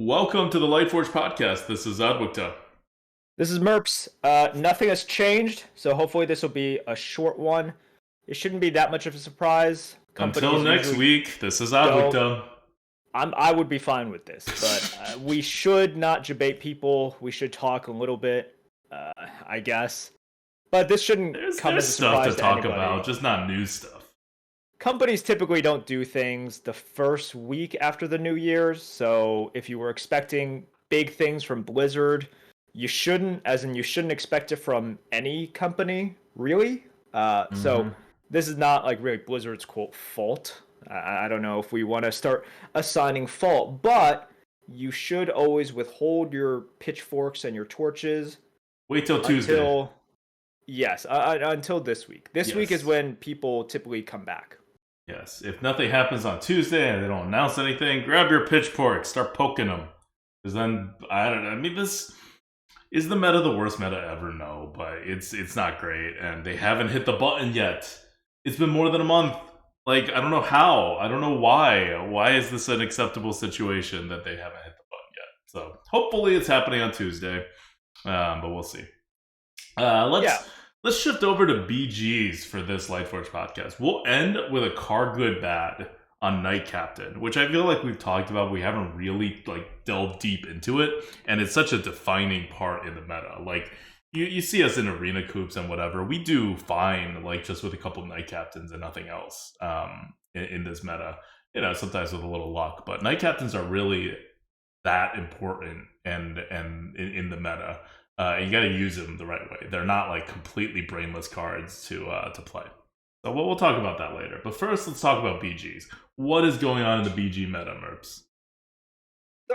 Welcome to the Lightforge podcast. This is ADWCTA. This is Merps. Nothing has changed, so hopefully this will be a short one. It shouldn't be that much of a surprise. Until next week, this is ADWCTA. I would be fine with this, but we should not debate people. We should talk a little bit, I guess. But this shouldn't come as a surprise stuff to talk anybody. about, just not news stuff. Companies typically don't do things the first week after the New Year's, so if you were expecting big things from Blizzard, you shouldn't, as in you shouldn't expect it from any company, really. So this is not like really Blizzard's quote fault. I don't know if we want to start assigning fault, but you should always withhold your pitchforks and your torches. Wait till Tuesday. Yes, until this week. This week is when people typically come back. Yes, if nothing happens on Tuesday and they don't announce anything, grab your pitchfork, start poking them. Because then, I don't know, I mean, this... Is the meta the worst meta ever? No, but it's not great, and they haven't hit the button yet. It's been more than a month. Like, I don't know how. I don't know why. Why is this an acceptable situation that they haven't hit the button yet? So, hopefully it's happening on Tuesday, but we'll see. Let's shift over to BGs for this Lightforge podcast. We'll end with a car good bad on Knight Captain, which I feel like we've talked about. We haven't really delved deep into it, and it's such a defining part in the meta. Like you see us in arena coops and whatever, we do fine, like just with a couple Knight Captains and nothing else. In this meta, sometimes with a little luck, but Knight Captains are really that important and in the meta. You got to use them the right way. They're not like completely brainless cards to play. So we'll talk about that later. But first, let's talk about BGs. What is going on in the BG meta, Merps?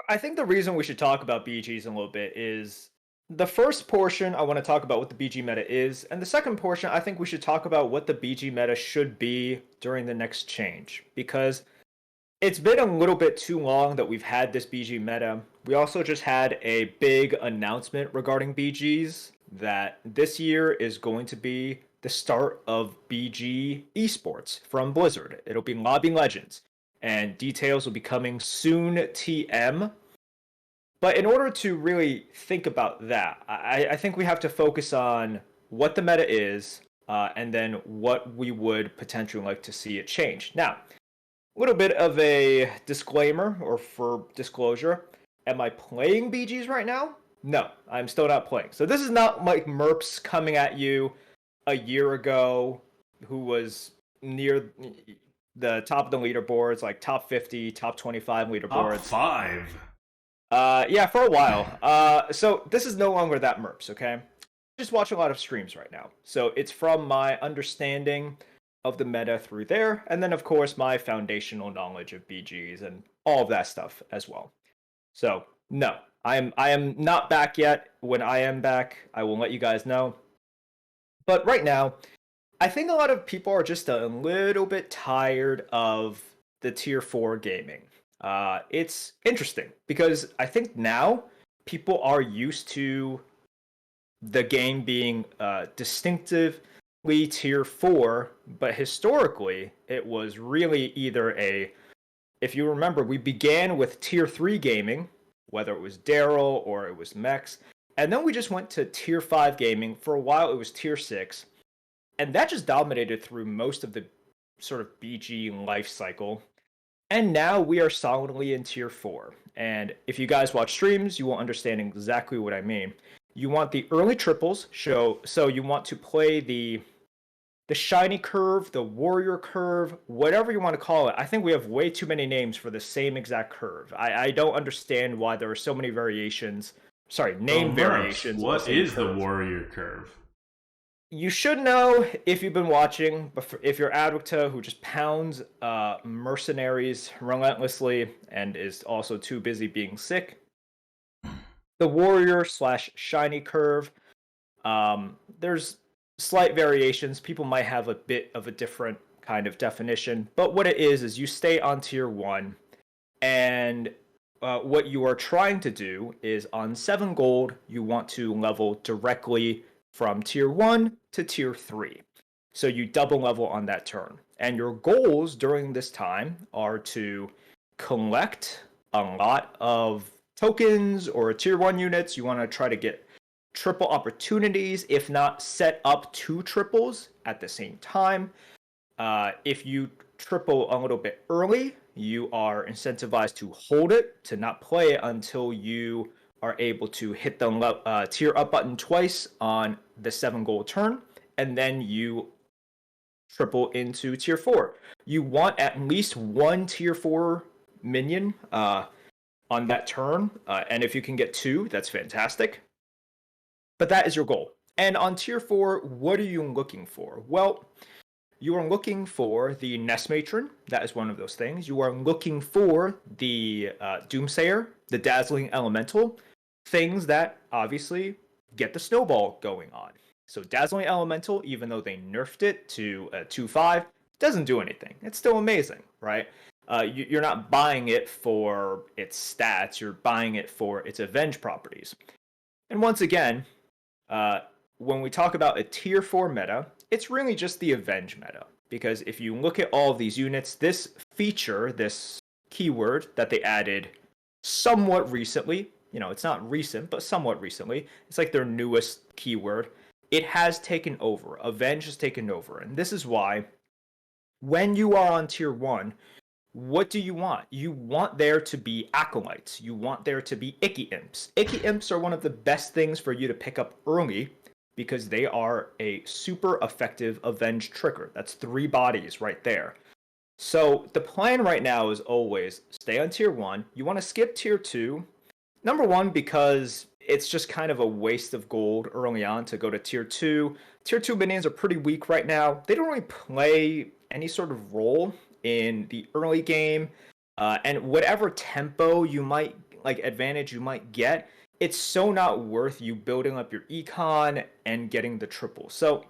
I think the reason we should talk about BGs in a little bit is the first portion I want to talk about what the BG meta is, and the second portion I think we should talk about what the BG meta should be during the next change, because it's been a little bit too long that we've had this BG meta. We also just had a big announcement regarding BGs that this year is going to be the start of BG esports from Blizzard. It'll be Lobby Legends, and details will be coming soon TM. But in order to really think about that, I think we have to focus on what the meta is, and then what we would potentially like to see it change. Now, a little bit of a disclaimer, or for disclosure, am I playing BGs right now? No, I'm still not playing. So this is not like Merps coming at you a year ago, who was near the top of the leaderboards, like top 50, top 25 leaderboards. Top 5? Yeah, for a while. So this is no longer that Merps, okay? Just watch a lot of streams right now. So it's from my understanding of the meta through there, and then of course my foundational knowledge of BGs and all of that stuff as well. So no, I am not back yet. When I am back, I will let you guys know. But right now, I think a lot of people are just a little bit tired of the tier 4 gaming. It's interesting because I think now people are used to the game being distinctively tier 4, but historically it was really either if you remember, we began with tier 3 gaming, whether it was Daryl or it was Mex, and then we just went to tier 5 gaming. For a while it was tier 6, and that just dominated through most of the sort of BG life cycle. And now we are solidly in tier 4. And if you guys watch streams, you will understand exactly what I mean. You want the early triples, so you want to play the shiny curve, the warrior curve, whatever you want to call it. I think we have way too many names for the same exact curve. I don't understand why there are so many variations. Sorry, name variations. What is the warrior curve? You should know if you've been watching, but if you're ADWCTA, who just pounds mercenaries relentlessly and is also too busy being sick, the warrior / shiny curve, there's slight variations. People might have a bit of a different kind of definition, but what it is you stay on tier 1, and what you are trying to do is on 7 gold, you want to level directly from tier 1 to tier 3. So you double level on that turn. And your goals during this time are to collect a lot of tokens or tier 1 units. You want to try to get triple opportunities, if not set up 2 triples at the same time. If you triple a little bit early, you are incentivized to hold it, to not play it until you are able to hit the tier up button twice on the 7 gold turn, and then you triple into tier 4. You want at least 1 tier 4 minion on that turn, and if you can get 2, that's fantastic. But that is your goal. And on tier 4, what are you looking for? Well, you are looking for the Nest Matron. That is one of those things. You are looking for the Doomsayer, the Dazzling Elemental, things that obviously get the snowball going on. So Dazzling Elemental, even though they nerfed it to 2/5, doesn't do anything. It's still amazing, right? You're not buying it for its stats. You're buying it for its Avenge properties. And once again, when we talk about a tier 4 meta, it's really just the Avenge meta. Because if you look at all of these units, this feature, this keyword that they added somewhat recently, it's not recent, but somewhat recently, it's like their newest keyword, it has taken over. Avenge has taken over. And this is why, when you are on tier 1, what do you want? You want there to be acolytes. You want there to be icky imps. Icky imps are one of the best things for you to pick up early because they are a super effective Avenge trigger. That's 3 bodies right there. So the plan right now is always stay on tier 1. You want to skip tier 2. Number 1, because it's just kind of a waste of gold early on to go to tier 2. Tier 2 minions are pretty weak right now. They don't really play any sort of role in the early game, and whatever tempo you might advantage you might get, it's so not worth you building up your econ and getting the triple. So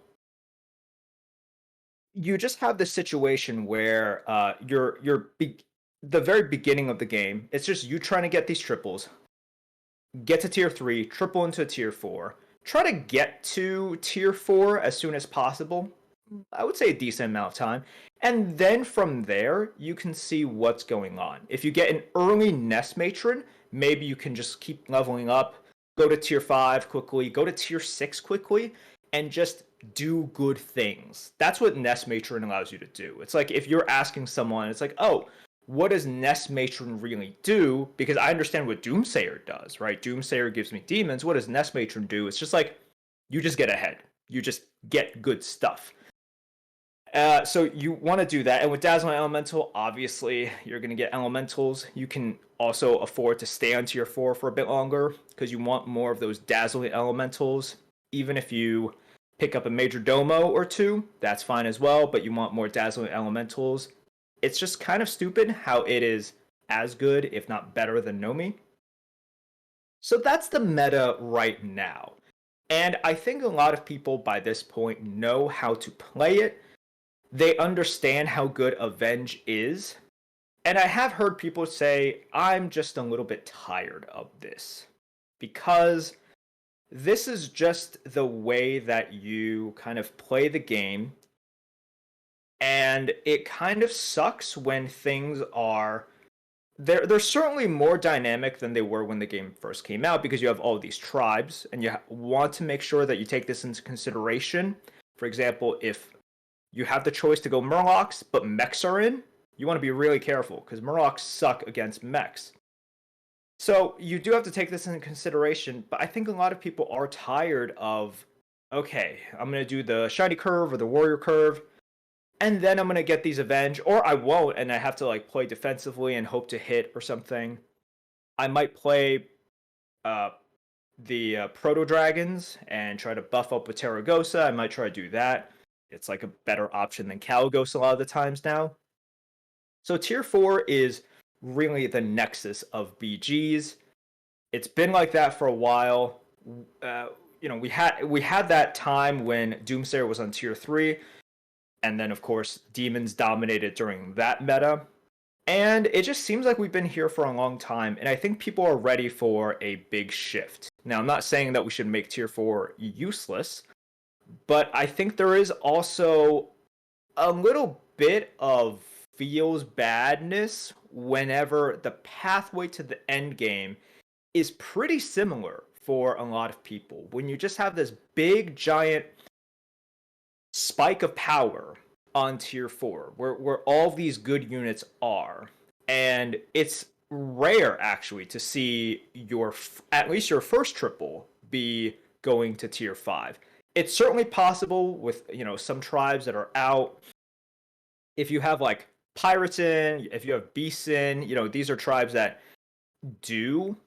you just have this situation where the very beginning of the game, it's just you trying to get these triples, get to tier 3, triple into tier 4, try to get to tier 4 as soon as possible. I would say a decent amount of time. And then from there, you can see what's going on. If you get an early Nest Matron, maybe you can just keep leveling up, go to tier 5 quickly, go to tier 6 quickly, and just do good things. That's what Nest Matron allows you to do. It's like if you're asking someone, it's like, oh, what does Nest Matron really do? Because I understand what Doomsayer does, right? Doomsayer gives me demons. What does Nest Matron do? It's just like, you just get ahead. You just get good stuff. So you want to do that. And with Dazzling Elemental, obviously, you're going to get Elementals. You can also afford to stay on tier 4 for a bit longer because you want more of those Dazzling Elementals. Even if you pick up a Major Domo or 2, that's fine as well, but you want more Dazzling Elementals. It's just kind of stupid how it is as good, if not better, than Nomi. So that's the meta right now. And I think a lot of people by this point know how to play it. They understand how good Avenge is. And I have heard people say, I'm just a little bit tired of this. Because this is just the way that you kind of play the game. And it kind of sucks when things are... They're certainly more dynamic than they were when the game first came out because you have all these tribes. And you want to make sure that you take this into consideration. For example, if you have the choice to go Murlocs, but mechs are in, you want to be really careful, because Murlocs suck against mechs. So you do have to take this into consideration, but I think a lot of people are tired of, okay, I'm going to do the Shiny Curve or the Warrior Curve, and then I'm going to get these Avenge, or I won't, and I have to play defensively and hope to hit or something. I might play the Proto-Dragons and try to buff up with Terragosa. I might try to do that. It's like a better option than Kalagos a lot of the times now. So tier 4 is really the nexus of BGs. It's been like that for a while. We had that time when Doomsayer was on tier 3, and then of course Demons dominated during that meta. And it just seems like we've been here for a long time, and I think people are ready for a big shift. Now, I'm not saying that we should make tier 4 useless, but I think there is also a little bit of feels badness whenever the pathway to the end game is pretty similar for a lot of people. When you just have this big, giant spike of power on tier 4, where all these good units are. And it's rare, actually, to see at least your first triple be going to tier 5. It's certainly possible with, some tribes that are out. If you have, like, Pirates in, if you have Beasts in, these are tribes that do,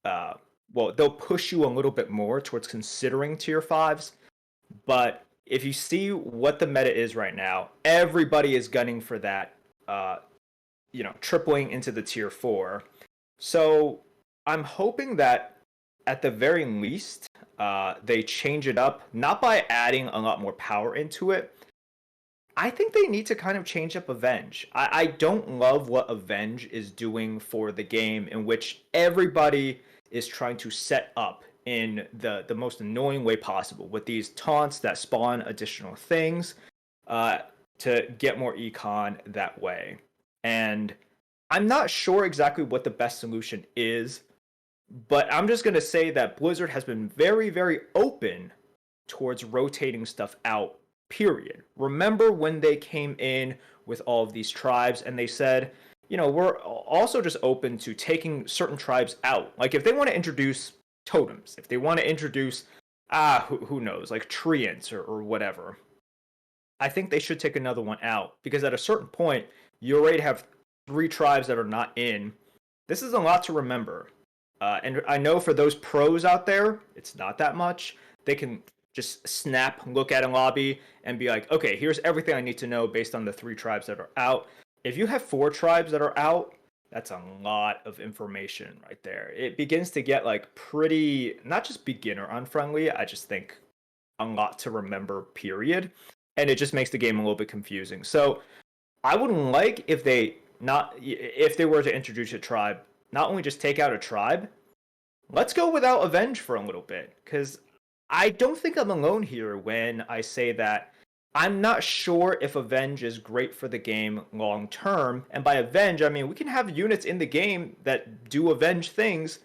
they'll push you a little bit more towards considering tier 5s. But if you see what the meta is right now, everybody is gunning for that, tripling into the tier 4. So I'm hoping that at the very least, they change it up, not by adding a lot more power into it. I think they need to kind of change up Avenge. I don't love what Avenge is doing for the game, in which everybody is trying to set up in the most annoying way possible with these taunts that spawn additional things to get more econ that way. And I'm not sure exactly what the best solution is, but I'm just going to say that Blizzard has been very, very open towards rotating stuff out, period. Remember when they came in with all of these tribes and they said, we're also just open to taking certain tribes out. Like, if they want to introduce totems, if they want to introduce, who knows, like treants or whatever, I think they should take another one out, because at a certain point, you already have 3 tribes that are not in. This is a lot to remember. And I know for those pros out there, it's not that much. They can just snap, look at a lobby, and be like, okay, here's everything I need to know based on the 3 tribes that are out. If you have 4 tribes that are out, that's a lot of information right there. It begins to get like pretty, not just beginner unfriendly, I just think a lot to remember, period. And it just makes the game a little bit confusing. So I would like if they were to introduce a tribe, not only just take out a tribe, let's go without Avenge for a little bit. Because I don't think I'm alone here when I say that I'm not sure if Avenge is great for the game long term. And by Avenge, I mean we can have units in the game that do Avenge things,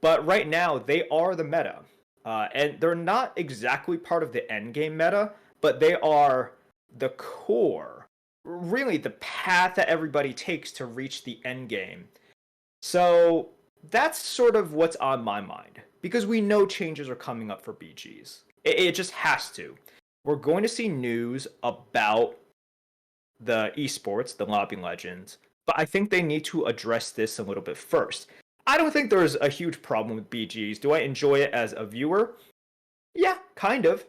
but right now they are the meta. And they're not exactly part of the end game meta, but they are the core, really the path that everybody takes to reach the end game. So that's sort of what's on my mind, because we know changes are coming up for BGs. It just has to. We're going to see news about the esports, the Lobby Legends, but I think they need to address this a little bit first. I don't think there's a huge problem with BGs. Do I enjoy it as a viewer? Yeah, kind of.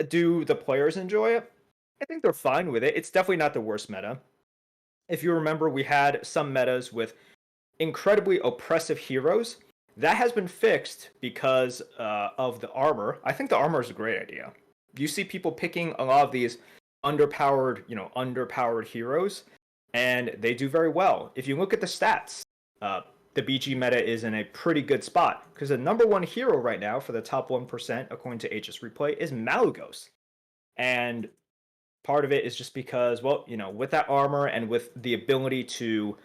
Do the players enjoy it? I think they're fine with it. It's definitely not the worst meta. If you remember, we had some metas with incredibly oppressive heroes. That has been fixed because of the armor. I think the armor is a great idea. You see people picking a lot of these underpowered heroes, and they do very well. If you look at the stats, the BG meta is in a pretty good spot, because the number 1 hero right now for the top 1%, according to HS Replay, is Malygos. And part of it is just because, with that armor and with the ability to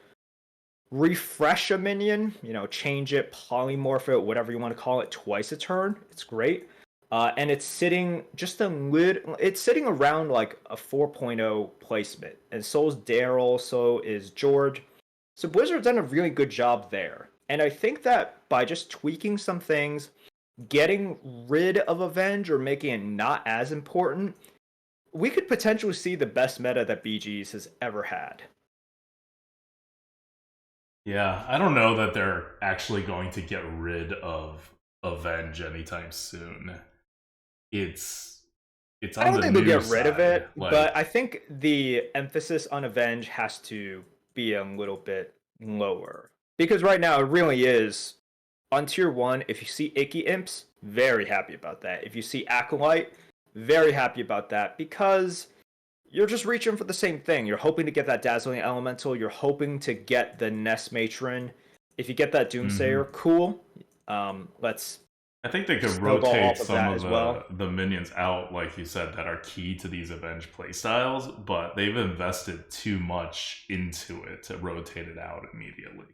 refresh a minion, change it, polymorph it, whatever you want to call it, twice a turn, it's great. And it's sitting it's sitting around like a 4.0 placement. And so is Daryl, so is George. So Blizzard's done a really good job there. And I think that by just tweaking some things, getting rid of Avenge or making it not as important, we could potentially see the best meta that BGs has ever had. Yeah, I don't know that they're actually going to get rid of Avenge anytime soon. It's I on don't the think they'll new get rid of side. it, Like, but I think the emphasis on Avenge has to be a little bit lower. Because right now it really is on tier 1, if you see Icky Imps, very happy about that. If you see Acolyte, very happy about that, because you're just reaching for the same thing. You're hoping to get that Dazzling Elemental, you're hoping to get the Nest Matron. If you get that Doomsayer, cool. Let's I think they could snowball rotate off of some that of as well. the minions out, like you said, that are key to these Avenge playstyles, but they've invested too much into it to rotate it out immediately.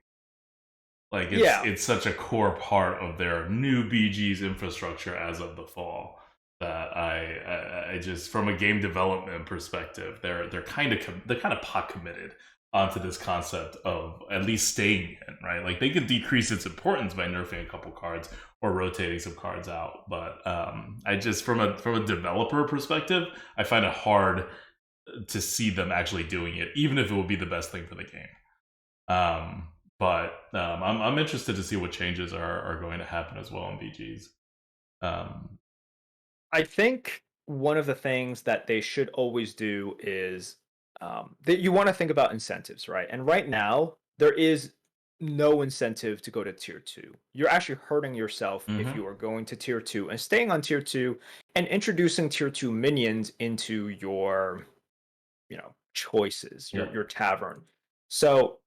Like Yeah, it's such a core part of their new BG's infrastructure as of the fall that I just from a game development perspective, they're kind of pot committed onto this concept of at least staying in, right? Like they could decrease its importance by nerfing a couple cards or rotating some cards out, but I just from a developer perspective, I find it hard to see them actually doing it, even if it would be the best thing for the game. But I'm interested to see what changes are going to happen as well in BGs. Um, I think one of the things that they should always do is that you want to think about incentives, right? And right now, there is no incentive to go to tier two. You're actually hurting yourself if mhm. you are going to tier two and staying on tier two and introducing tier two minions into your, choices, your Yep. tavern. So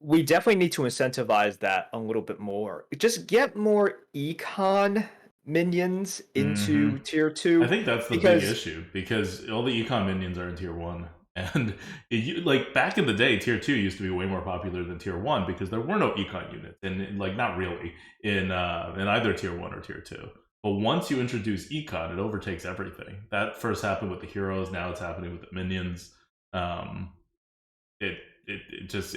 we definitely need to incentivize that a little bit more. Just get more econ minions Hmm. into tier I 2 think that's the big because issue because all the econ minions are in tier one, and like back in the day, tier two used to be way more popular than tier one because there were no econ units, and like not really in either tier one or tier two. But once you introduce econ, it overtakes everything. That first happened with the heroes. Now it's happening with the minions. Um, it it just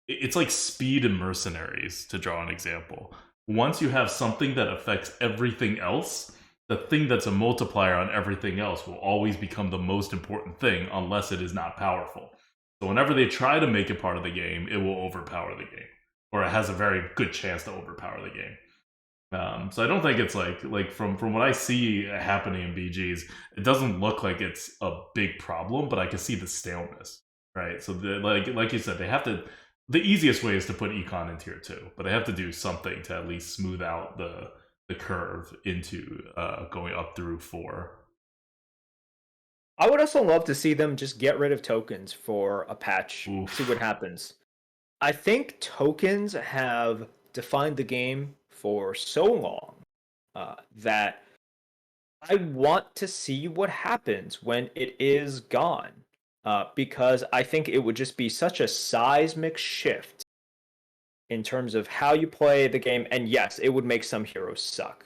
it's like speed and mercenaries to draw an example. Once you have something that affects everything else, the thing that's a multiplier on everything else will always become the most important thing unless it is not powerful. So whenever they try to make it part of the game, it will overpower the game, or it has a very good chance to overpower the game. So I don't think it's like from what I see happening in BGs, it doesn't look like it's a big problem, but I can see the staleness, right? So like you said, they have to. The easiest way is to put econ in tier two, but they have to do something to at least smooth out the curve into going up through four. I would also love to see them just get rid of tokens for a patch, see what Oof. happens. I think tokens have defined the game for so long that I want to see what happens when it is gone. Because I think it would just be such a seismic shift in terms of how you play the game. And yes, it would make some heroes suck.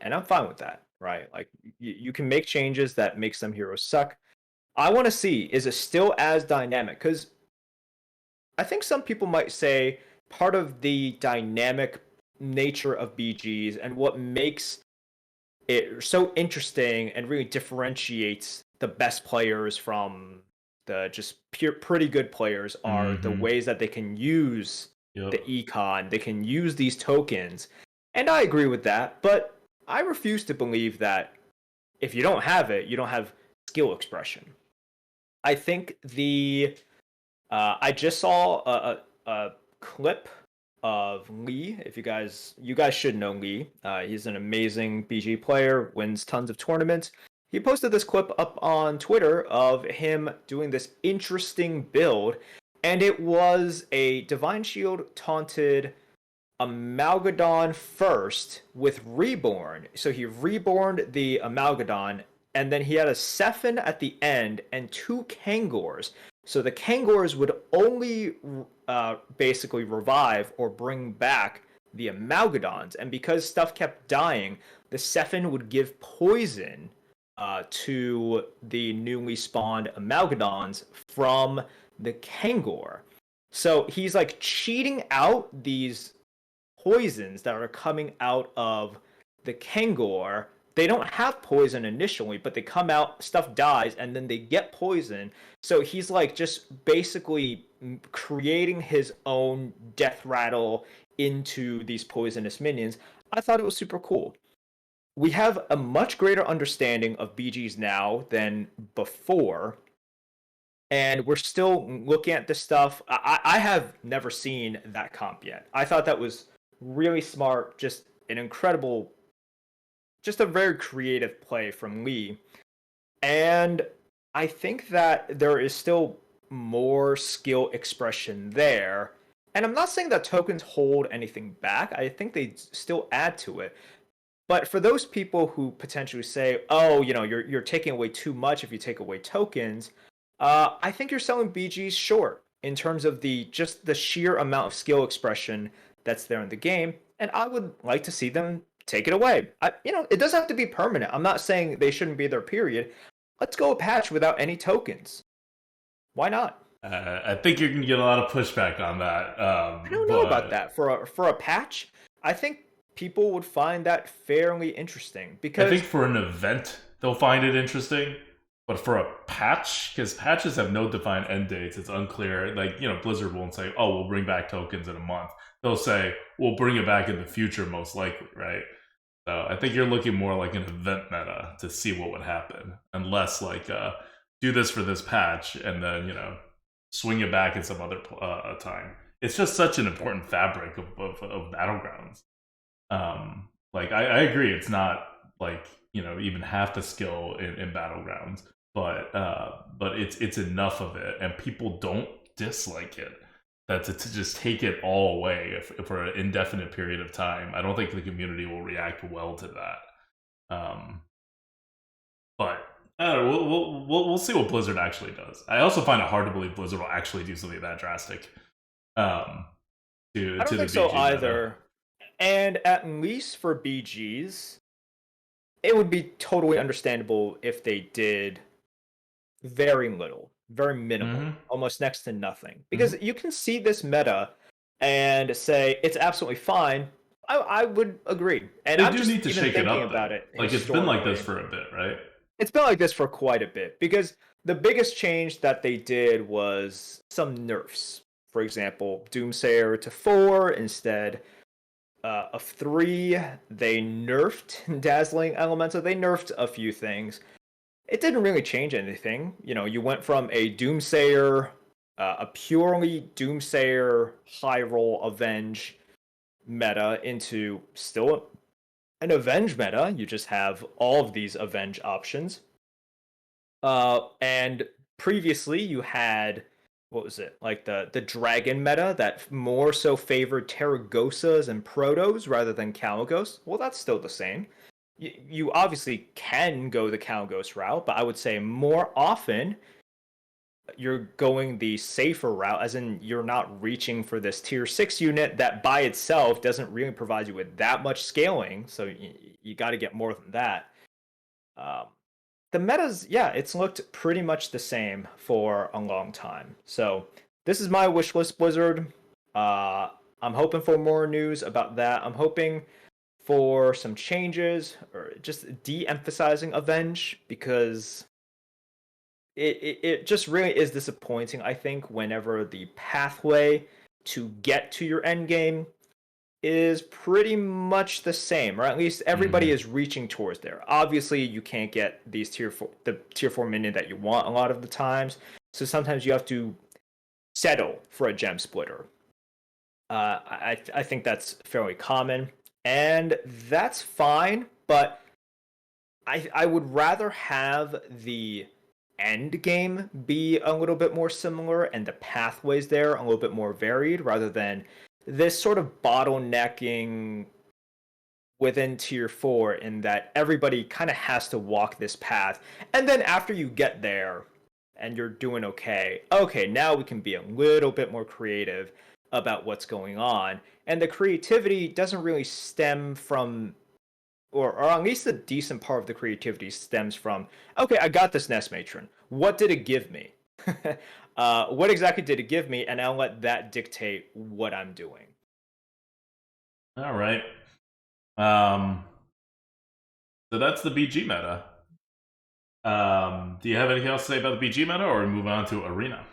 And I'm fine with that, right? Like, you can make changes that make some heroes suck. I want to see, is it still as dynamic? Because I think some people might say part of the dynamic nature of BGs and what makes it so interesting and really differentiates the best players from the just pure pretty good players are the Mm-hmm. ways that they can use Yep. the econ, they can use these tokens. And I agree with that, but I refuse to believe that if you don't have it, you don't have skill expression. I think the I just saw a clip of Lee. If you guys should know Lee. He's an amazing BG player, wins tons of tournaments. He posted this clip up on Twitter of him doing this interesting build, and it was a Divine Shield taunted Amalgadon first with Reborn. So he reborned the Amalgadon, and then he had a Sephin at the end and two Kangors. So the Kangors would only basically revive or bring back the Amalgadons. And because stuff kept dying, the Sephin would give poison to the newly spawned Amalgadons from the Kangor. So he's like cheating out these poisons that are coming out of the Kangor. They don't have poison initially, but they come out, stuff dies, and then they get poison. So he's like just basically creating his own death rattle into these poisonous minions. I thought it was super cool. We have a much greater understanding of BGs now than before, and we're still looking at this stuff. I have never seen that comp yet. I thought that was really smart, just an incredible, just a very creative play from Lee. And I think that there is still more skill expression there. And I'm not saying that tokens hold anything back. I think they still add to it. But for those people who potentially say, "Oh, you're taking away too much if you take away tokens," I think you're selling BGs short in terms of just the sheer amount of skill expression that's there in the game, and I would like to see them take it away. It doesn't have to be permanent. I'm not saying they shouldn't be there, period. Let's go a patch without any tokens. Why not? I think you're going to get a lot of pushback on that. I don't know about that. For a patch, I think people would find that fairly interesting, because I think for an event, they'll find it interesting. But for a patch, because patches have no defined end dates, it's unclear. Like, Blizzard won't say, oh, we'll bring back tokens in a month. They'll say, we'll bring it back in the future, most likely, right? So I think you're looking more like an event meta to see what would happen. Unless, like, do this for this patch and then, swing it back in some other time. It's just such an important fabric of Battlegrounds. Like, I agree, it's not, like, even half the skill in Battlegrounds. But it's enough of it, and people don't dislike it. That to just take it all away for an indefinite period of time, I don't think the community will react well to that. But I don't know, we'll see what Blizzard actually does. I also find it hard to believe Blizzard will actually do something that drastic. I don't think so either. And at least for BGs, it would be totally understandable if they did very little, very minimal, almost next to nothing. Because you can see this meta and say it's absolutely fine. I would agree. And they I'm do just need to shake it up about it. Like, it's been like this for a bit, right? It's been like this for quite a bit, because the biggest change that they did was some nerfs. For example, Doomsayer to 4 instead of 3. They nerfed Dazzling Elemental. They nerfed a few things. It didn't really change anything. You went from a Doomsayer, a purely Doomsayer high roll Avenge meta into still an Avenge meta. You just have all of these Avenge options. And previously you had, what was it, like the dragon meta that more so favored Terragosas and Protos rather than Kalagos. Well, that's still the same. You obviously can go the Kalagos route, but I would say more often you're going the safer route, as in you're not reaching for this tier 6 unit that by itself doesn't really provide you with that much scaling, so you got to get more than that. The metas, yeah, it's looked pretty much the same for a long time. So this is my wish list, Blizzard. I'm hoping for more news about that. I'm hoping for some changes, or just de-emphasizing Avenge, because it just really is disappointing, I think, whenever the pathway to get to your end game is pretty much the same, or at least everybody is reaching towards there. Obviously, you can't get the tier 4 minion that you want a lot of the times, so sometimes you have to settle for a gem splitter. I think that's fairly common, and that's fine, but I would rather have the end game be a little bit more similar and the pathways there a little bit more varied, rather than this sort of bottlenecking within tier 4, in that everybody kind of has to walk this path, and then after you get there and you're doing okay, now we can be a little bit more creative about what's going on. And the creativity doesn't really stem from, or at least a decent part of the creativity stems from, okay, I got this Nest Matron. What did it give me? What exactly did it give me? And I'll let that dictate what I'm doing. All right. So that's the BG meta. Do you have anything else to say about the BG meta, or we move on to Arena?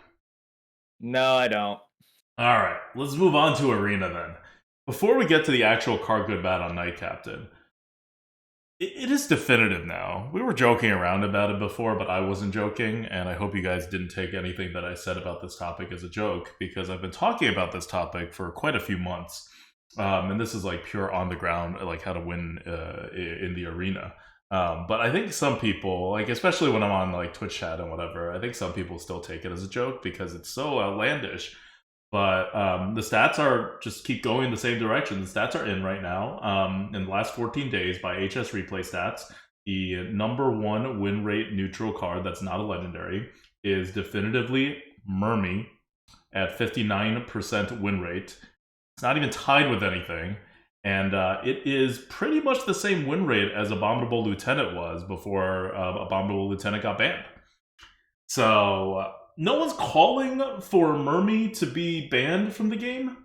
No, I don't. All right, let's move on to Arena then. Before we get to the actual card good bad on Night Captain, it is definitive now. We were joking around about it before, but I wasn't joking, and I hope you guys didn't take anything that I said about this topic as a joke, because I've been talking about this topic for quite a few months. And this is like pure on the ground, like how to win in the arena. But I think some people, like especially when I'm on like Twitch chat and whatever, I think some people still take it as a joke because it's so outlandish. But the stats are just keep going in the same direction. The stats are in right now. In the last 14 days by HS Replay Stats, the #1 win rate neutral card that's not a legendary is definitively Mermy. at 59% win rate. It's not even tied with anything. And it is pretty much the same win rate as Abominable Lieutenant was before Abominable Lieutenant got banned. So no one's calling for Mermy to be banned from the game,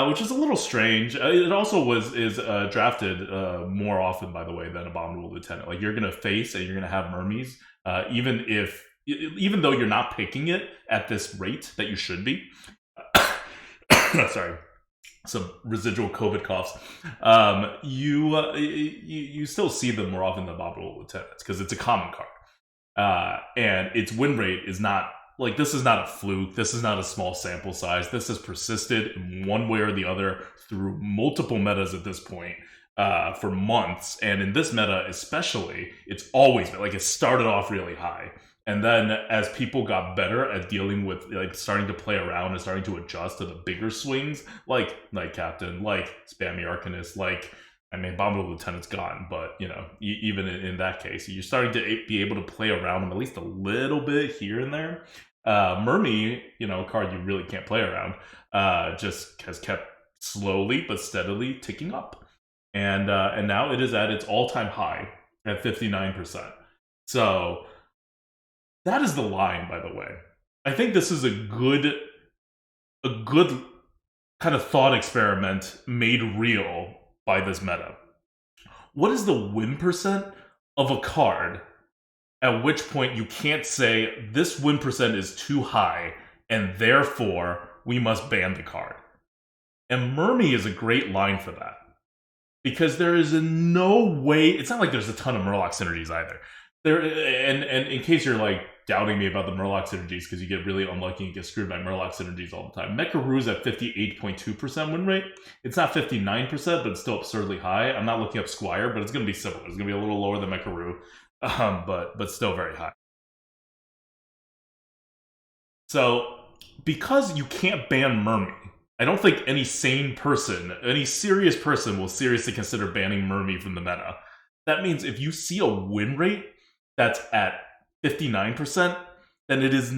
which is a little strange. It also is drafted more often, by the way, than Abominable Lieutenant. Like, you're going to face and you're going to have Mermies, even though you're not picking it at this rate that you should be. Sorry. Some residual COVID coughs. You still see them more often than Abominable Lieutenants because it's a common card. And its win rate is not, like, this is not a fluke. This is not a small sample size. This has persisted in one way or the other through multiple metas at this point for months. And in this meta especially, it's always been, like, it started off really high. And then as people got better at dealing with, like, starting to play around and starting to adjust to the bigger swings, like Knight Captain, like Spammy Arcanist, like, I mean, Abominable Lieutenant's gone, but, you know, even in that case, you're starting to be able to play around them at least a little bit here and there. Mermy, you know, a card you really can't play around, just has kept slowly but steadily ticking up. And now it is at its all-time high at 59%. So that is the line, by the way. I think this is a good kind of thought experiment made real by this meta. What is the win percent of a card at which point you can't say this win percent is too high and therefore we must ban the card? And Mermy is a great line for that. Because there is no way, it's not like there's a ton of Murloc synergies either. And in case you're like doubting me about the Murloc synergies because you get really unlucky and get screwed by Murloc synergies all the time, Mecharoo's at 58.2% win rate. It's not 59%, but it's still absurdly high. I'm not looking up Squire, but it's going to be similar. It's going to be a little lower than Mecharoo, but still very high. So because you can't ban Mermy, I don't think any sane person, any serious person will seriously consider banning Mermy from the meta. That means if you see a win rate that's at 59%, then it is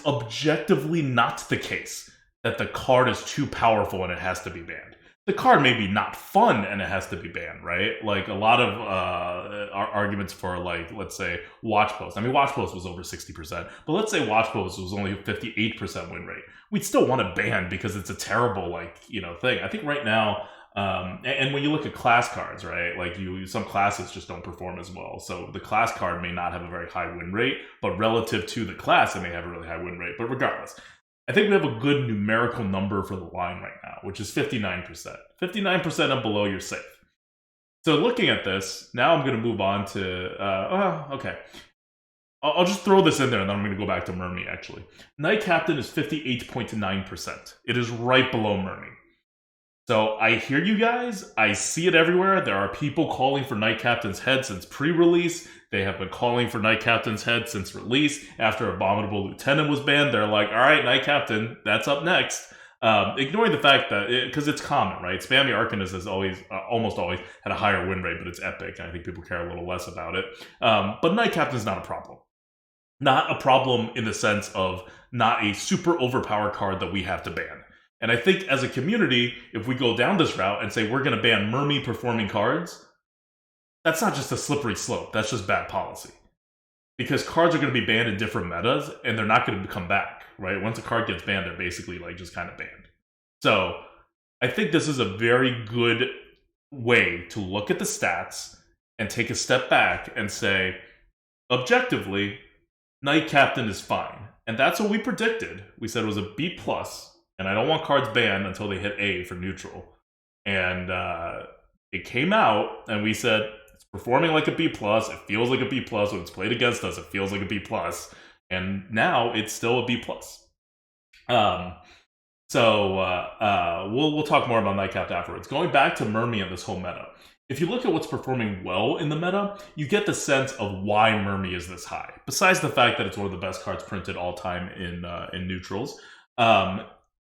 objectively not the case that the card is too powerful and it has to be banned. The card may be not fun and it has to be banned, right? Like a lot of arguments for, like, let's say Watch Post. I mean, Watch Post was over 60%, but let's say Watch Post was only 58% win rate. We'd still want to ban because it's a terrible, like, you know, thing. I think right now, and when you look at class cards, right, like some classes just don't perform as well. So the class card may not have a very high win rate, but relative to the class, it may have a really high win rate. But regardless, I think we have a good numerical number for the line right now, which is 59%. 59% and below, you're safe. So looking at this, now I'm going to move on to, okay. I'll just throw this in there, and then I'm going to go back to Mermy, actually. Knight Captain is 58.9%. It is right below Mermy. So I hear you guys. I see it everywhere. There are people calling for Knight Captain's head since pre-release. They have been calling for Knight Captain's head since release. After Abominable Lieutenant was banned, they're like, all right, Knight Captain, that's up next. Ignoring the fact that, because it's common, right? Spammy Arcanist has always, almost always had a higher win rate, but it's epic, and I think people care a little less about it. But Knight Captain's not a problem. Not a problem in the sense of not a super overpowered card that we have to ban. And I think as a community, if we go down this route and say we're going to ban Mermy performing cards, that's not just a slippery slope. That's just bad policy. Because cards are going to be banned in different metas, and they're not going to come back, right? Once a card gets banned, they're basically like just kind of banned. So I think this is a very good way to look at the stats and take a step back and say, objectively, Knight Captain is fine. And that's what we predicted. We said it was a B+, and I don't want cards banned until they hit A for neutral. And it came out, and we said, it's performing like a B+, it feels like a B+, when it's played against us, it feels like a B+, and now it's still a B+. We'll talk more about Knight Captain afterwards. Going back to Mermy and this whole meta, if you look at what's performing well in the meta, you get the sense of why Mermy is this high. Besides the fact that it's one of the best cards printed all time in neutrals,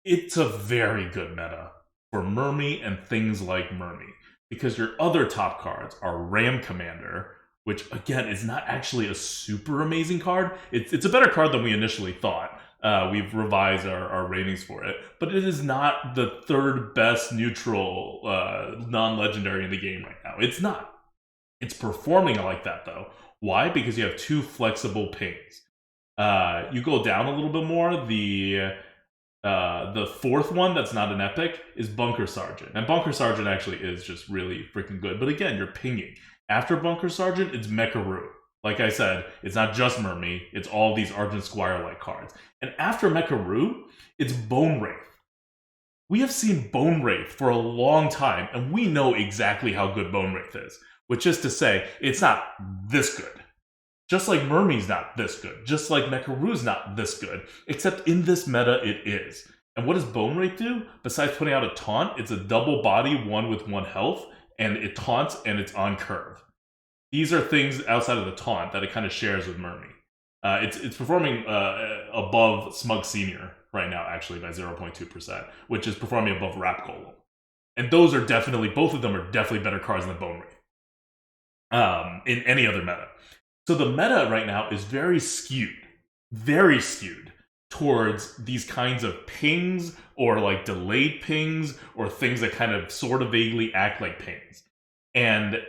it's a very good meta for Mermy and things like Mermy. Because your other top cards are Ram Commander, which, again, is not actually a super amazing card. It's a better card than we initially thought. We've revised our ratings for it, but it is not the third best neutral non-legendary in the game right now. It's not. It's performing like that though. Why? Because you have 2 flexible pings. You go down a little bit more. The 4th one that's not an epic is Bunker Sergeant. And Bunker Sergeant actually is just really freaking good. But again, you're pinging. After Bunker Sergeant, it's Mecharoo. Like I said, it's not just Mermy, it's all these Argent Squire-like cards. And after Mecharoo, it's Bone Wraith. We have seen Bone Wraith for a long time, and we know exactly how good Bone Wraith is. Which is to say, it's not this good. Just like Mermy's not this good. Just like Mecharoo's not this good. Except in this meta, it is. And what does Bone Wraith do? Besides putting out a taunt, it's a double body, 1 with 1 health, and it taunts and it's on curve. These are things outside of the taunt that it kind of shares with Mermy. It's performing above Smug Senior right now, actually, by 0.2%, which is performing above Rap Golem. And those are definitely, both of them are definitely better cards than Bone Wraith. In any other meta. So the meta right now is very skewed towards these kinds of pings or like delayed pings or things that kind of sort of vaguely act like pings. And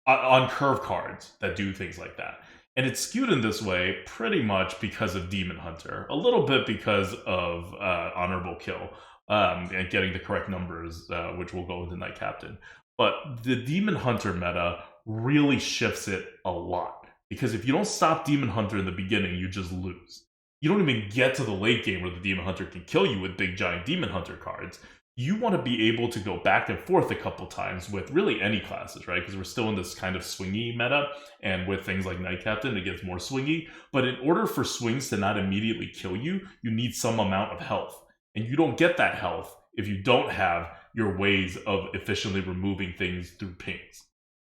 on curve cards that do things like that. And it's skewed in this way pretty much because of Demon Hunter, a little bit because of Honorable Kill, and getting the correct numbers, which will go into Knight Captain. But the Demon Hunter meta really shifts it a lot. Because if you don't stop Demon Hunter in the beginning, you just lose. You don't even get to the late game where the Demon Hunter can kill you with big giant Demon Hunter cards. You want to be able to go back and forth a couple times with really any classes, right? Because we're still in this kind of swingy meta, and with things like Knight Captain, it gets more swingy. But in order for swings to not immediately kill you, you need some amount of health. And you don't get that health if you don't have your ways of efficiently removing things through pings.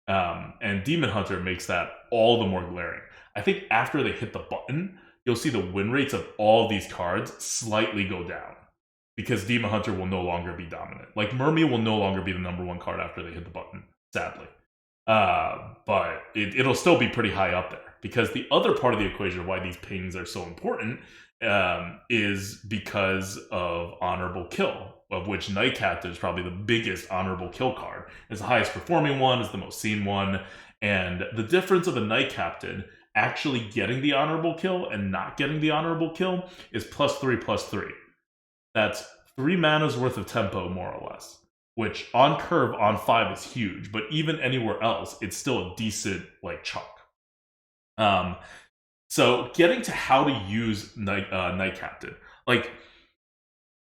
And Demon Hunter makes that all the more glaring. I think after they hit the button, you'll see the win rates of all these cards slightly go down. Because Demon Hunter will no longer be dominant. Like, Mermy will no longer be the #1 card after they hit the button, sadly. But it'll still be pretty high up there. Because the other part of the equation of why these pings are so important is because of Honorable Kill, of which Knight Captain is probably the biggest Honorable Kill card. It's the highest performing one, it's the most seen one, and the difference of a Knight Captain actually getting the Honorable Kill and not getting the Honorable Kill is +3/+3. That's 3 mana's worth of tempo, more or less, which on curve on 5 is huge, but even anywhere else, it's still a decent like chunk. So getting to how to use Knight Captain, like,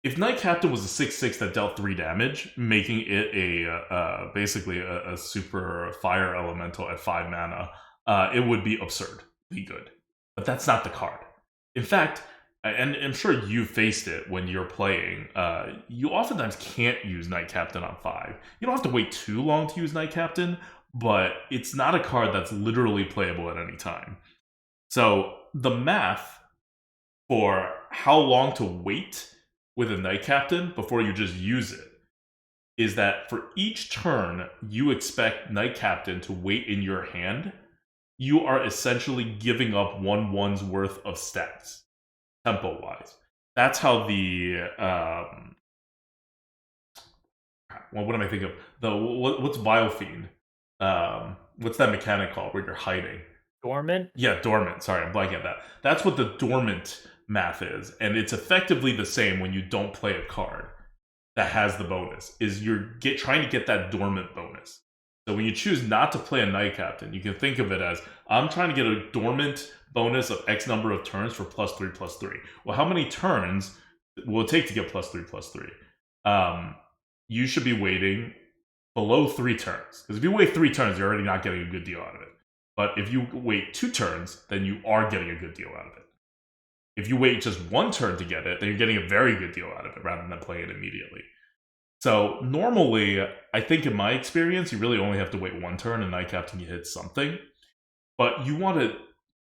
if Knight Captain was a 6/6 that dealt 3 damage, making it a basically a super fire elemental at 5 mana, it would be absurdly good. But that's not the card. In fact, and I'm sure you faced it when you're playing, you oftentimes can't use Knight Captain on 5. You don't have to wait too long to use Knight Captain, but it's not a card that's literally playable at any time. So the math for how long to wait with a Knight Captain before you just use it is that for each turn you expect Knight Captain to wait in your hand, you are essentially giving up 1/1's worth of stats, tempo-wise. That's how the well, what am I thinking of? What's Biofiend? What's that mechanic called where you're hiding? Dormant? Yeah, Dormant. Sorry, I'm blanking on that. That's what the Dormant math is, and it's effectively the same when you don't play a card that has the bonus, is you're trying to get that Dormant bonus. So when you choose not to play a Knight Captain, you can think of it as, I'm trying to get a Dormant bonus of X number of turns for +3/+3. Well, how many turns will it take to get +3/+3? You should be waiting below 3 turns. Because if you wait 3 turns, you're already not getting a good deal out of it. But if you wait 2 turns, then you are getting a good deal out of it. If you wait just 1 turn to get it, then you're getting a very good deal out of it rather than playing it immediately. So normally, I think in my experience, you really only have to wait 1 turn and Knight Captain can hit something. But you want to,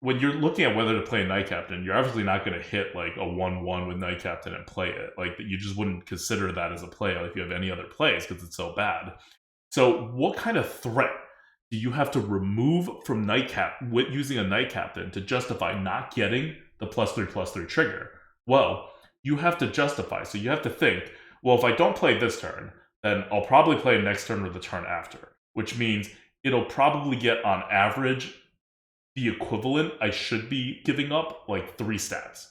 when you're looking at whether to play a Knight Captain, you're obviously not going to hit like a 1/1 with Knight Captain and play it. Like, you just wouldn't consider that as a play if you have any other plays because it's so bad. So what kind of threat do you have to remove from using a Knight Captain to justify not getting the +3/+3 trigger? Well, you have to justify. So you have to think, well, if I don't play this turn, then I'll probably play next turn or the turn after, which means it'll probably get on average the equivalent I should be giving up, like 3 stats.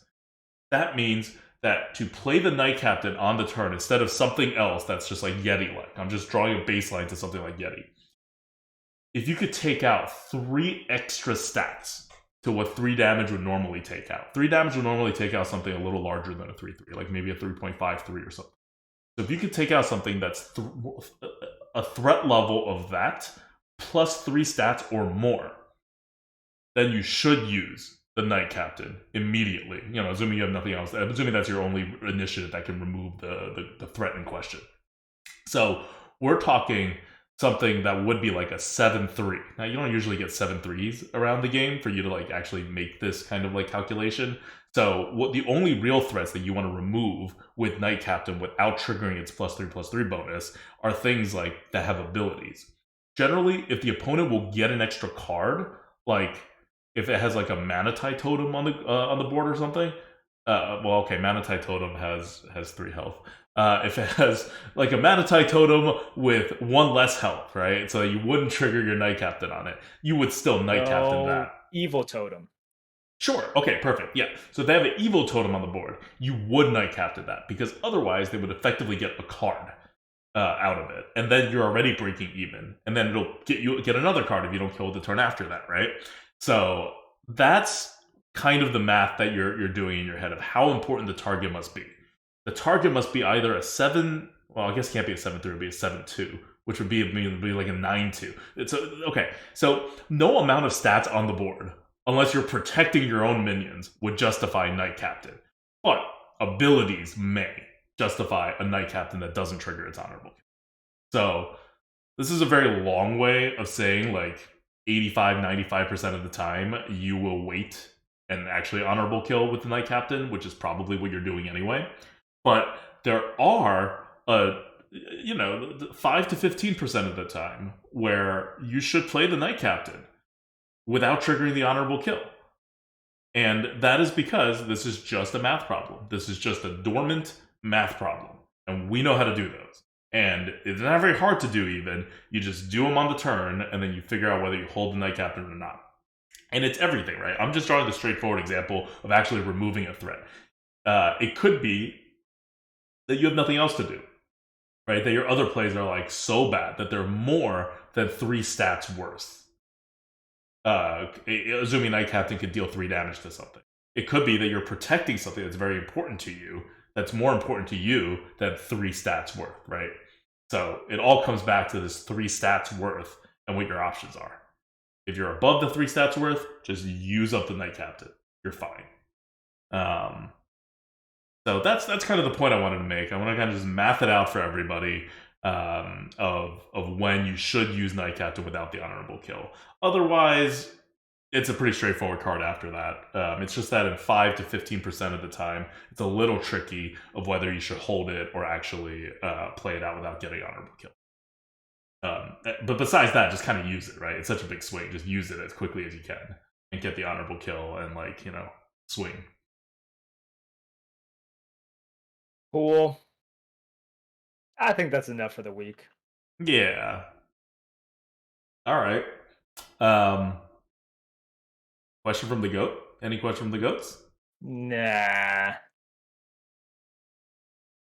That means that to play the Knight Captain on the turn instead of something else that's just like Yeti-like, I'm just drawing a baseline to something like Yeti. If you could take out 3 extra stats to what 3 damage would normally take out. 3 damage would normally take out something a little larger than a 3/3, like maybe a 3.53 or something. So if you could take out something that's a threat level of that, plus 3 stats or more, then you should use the Knight Captain immediately. Assuming you have nothing else. Assuming that's your only initiative that can remove the threat in question. So we're talking something that would be like a 7/3. Now, you don't usually get 7/3s around the game for you to like actually make this kind of like calculation. So the only real threats that you want to remove with Knight Captain without triggering its +3/+3 bonus are things like that have abilities. Generally, if the opponent will get an extra card, like if it has like a Manatee Totem on the board or something, Manatee Totem has 3 health. If it has like a Manatee Totem with 1 less health, right? So you wouldn't trigger your Knight Captain on it. You would still Knight Captain that. Evil Totem. Sure. Okay, perfect. Yeah. So if they have an Evil Totem on the board, you would Knight Captain that, because otherwise they would effectively get a card out of it. And then you're already breaking even. And then it'll get another card if you don't kill the turn after that, right? So that's kind of the math that you're doing in your head of how important the target must be. The target must be either a 7, well, I guess it can't be a 7/3, it would be a 7/2, which would be like a 9/2. Okay, so no amount of stats on the board, unless you're protecting your own minions, would justify Knight Captain. But abilities may justify a Knight Captain that doesn't trigger its honorable. So this is a very long way of saying like 85-95% of the time you will wait and actually honorable kill with the Knight Captain, which is probably what you're doing anyway. But there are 5 to 15% of the time where you should play the Knight Captain without triggering the honorable kill. And that is because this is just a math problem. This is just a dormant math problem. And we know how to do those. And it's not very hard to do even. You just do them on the turn, and then you figure out whether you hold the Knight Captain or not. And it's everything, right? I'm just drawing the straightforward example of actually removing a threat. It could be that you have nothing else to do, right? That your other plays are like so bad that they're more than 3 stats worse. Assuming Knight Captain could deal 3 damage to something. It could be that you're protecting something that's very important to you, that's more important to you than 3 stats worth, right? So it all comes back to this 3 stats worth and what your options are. If you're above the 3 stats worth, just use up the Knight Captain. You're fine. So that's kind of the point I wanted to make. I want to kind of just math it out for everybody of when you should use Knight Captain without the honorable kill. Otherwise, it's a pretty straightforward card after that. It's just that in 5 to 15% of the time, it's a little tricky of whether you should hold it or actually play it out without getting honorable kill. But besides that, just kind of use it, right? It's such a big swing. Just use it as quickly as you can and get the honorable kill and swing. Cool. I think that's enough for the week. Yeah. All right. Question from the goat? Any question from the goats? Nah.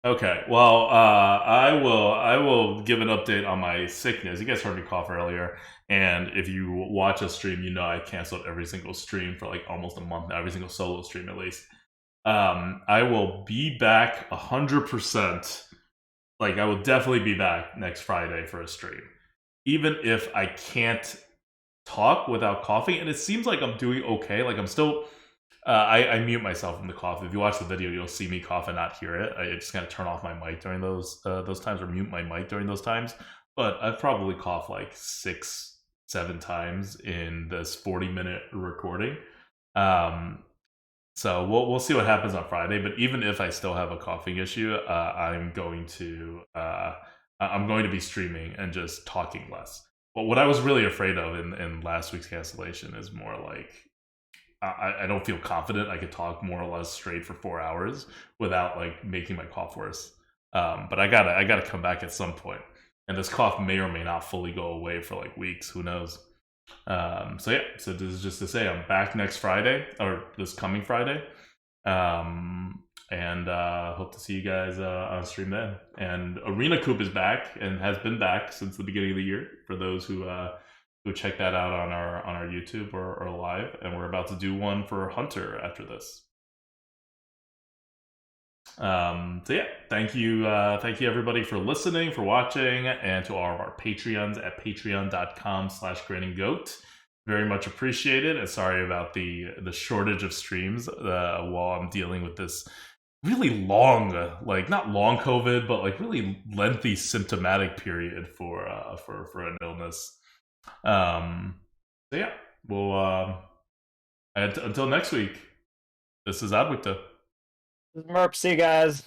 Okay. Well, I will give an update on my sickness. You guys heard me cough earlier, and if you watch a stream, you know I canceled every single stream for like almost a month now, every single solo stream at least. I will be back 100%. Like, I will definitely be back next Friday for a stream. Even if I can't talk without coughing, and it seems like I'm doing okay. Like, I'm still... I mute myself from the cough. If you watch the video, you'll see me cough and not hear it. I just kind of turn off my mic during those times, or mute my mic during those times. But I've probably coughed like 6-7 times in this 40-minute recording. So we'll see what happens on Friday. But even if I still have a coughing issue, I'm going to be streaming and just talking less. But what I was really afraid of in last week's cancellation is more like I don't feel confident I could talk more or less straight for 4 hours without like making my cough worse. But I gotta come back at some point, and this cough may or may not fully go away for like weeks. Who knows? So yeah, so this is just to say I'm back next Friday, or this coming Friday. And hope to see you guys on stream then. And Arena Coop is back and has been back since the beginning of the year. For those who check that out on our YouTube or live, and we're about to do one for Hunter after this. So yeah, thank you everybody for listening, for watching, and to all of our Patreons at patreon.com/grinninggoat. Very much appreciated, and sorry about the shortage of streams while I'm dealing with this really long, like not long COVID, but like really lengthy symptomatic period for an illness. So yeah, well, until next week, this is ADWCTA. Merp, see you guys.